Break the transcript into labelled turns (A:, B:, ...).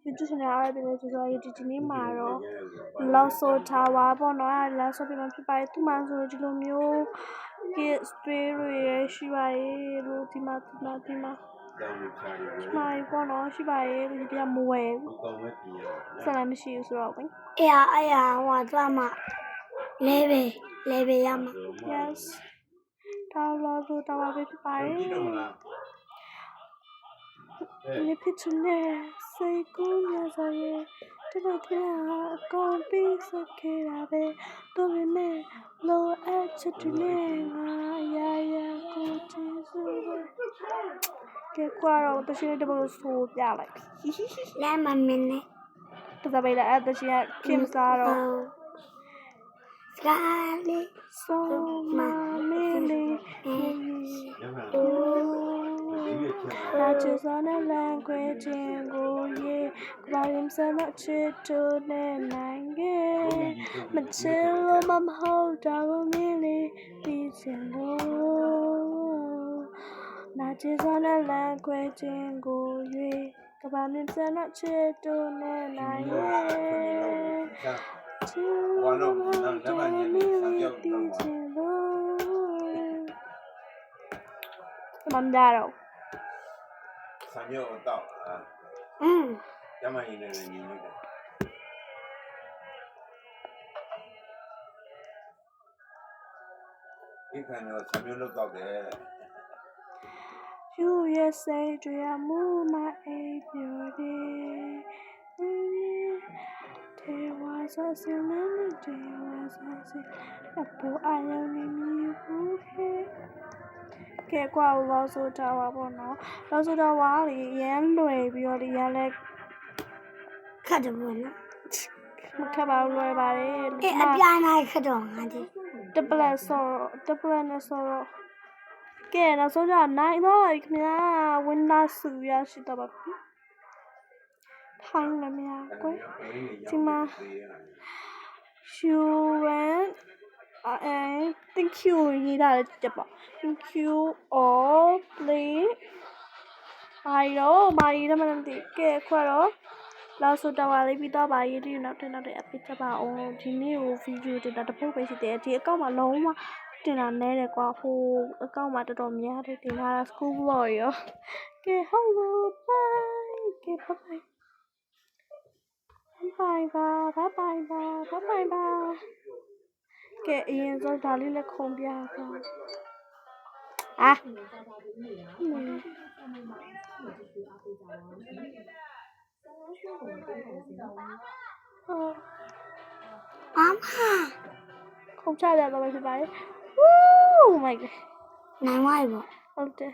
A: YouTube channel အဲ့ဒါလည်းဆိုတော့ဒီနေ့မှာတော့ Loso Tower ပေါ့နော်အဲ့ဒါဆိုပြီးမှဖြစ်ပါတယ်သူမှဆိုဒီလိုမျိုး kids တွေရှိပါရဲ့လို့ဒီမှာပေါ့နော်ရှိပါရဲ့ဒီကမဝယ်ဆက်လည်းမရှိဘူးဆိုတော့ဝင်
B: အေးဟိုသွားမှာလဲပဲရမှာ
A: yes တော်လို့ဆိုတော့ပဲဖြစ်ပါတယ်ဒီဖြစ်ချင်တဲ့စိတ်ကူးရစားရဲ့ဒီလိုကအကောင်ပြီးစခဲ့တာပဲသူမင်းလိုအပ်ချစ်တယ်ငါရကိုချစ်စကဲကွာတော့တရှိတဘလို့ဆိုပြလိုက်
B: လဲမမင်းနဲ့
A: တစပိတ်အဲ့တရှိခင်စားတော့
B: ကာလေး
A: ဆိုမမင်းလေး那就算那蓝鬼见过夜，把人生那吃住那难给，没吃了嘛好找个米粒比钱多。那就算那蓝鬼见过夜，把人生那吃住那难给，吃了嘛好找个米粒比钱多。妈妈家喽。
C: 三秒到啊！要么一个人你那个。你看那个三秒都到的。
A: You say 最爱木马爱表的，对我说些那你对我说些，那不爱要你不配。ကဲကွာလောဆိုတာပါပေါ့နော်လောဆိုတာဝါလေရမ်းလွယ်ပြီးတော့ရမ်းလဲ
B: ခတ်တယ်ပေါ့နော်
A: မခက်ပါဘူးလွယ်ပါတယ်
B: အေးအပြိုင်လိုက်ခတ်တော့ငါဒီ
A: တပလက်နဲ့ဆိုတော့ကဲနောက်ဆုံးတော့နိုင်တော့ခင်ဗျာဝင်းလာစုရရှိတော့ပါပြီထိုင်းလည်းမရကွယ်ဒီမှာ you went thank you ရေးတာလည်းတက်ပါ thank you all play မာရီတော့မသိကဲခွတော့လောက်ဆိုတော့လေးပြီးတော့ပါရေးဒီနောက်တဲ့အပစ်ချက်ပါအောင်ဒီနေ့ကိုဗီဒီယိုတင်တာတစ်ပုတ်ပဲရှိတယ်ဒီအကောင့်မှာလုံးဝတင်တာနဲတယ်ကွာဟိုအကောင့်မှာတော်တော်များတယ်တင်တာ school blog ရောကဲဟုတ်လို့ bye ကဲ bye ကဲအရင်ဆုံးဒါလေးလည်းခုံပြပါခုံချရတော့ပဲဖြစ်ပါလေ Oh my god
B: နိုင်ဝိုင်းပေါ့
A: ဟုတ်တယ်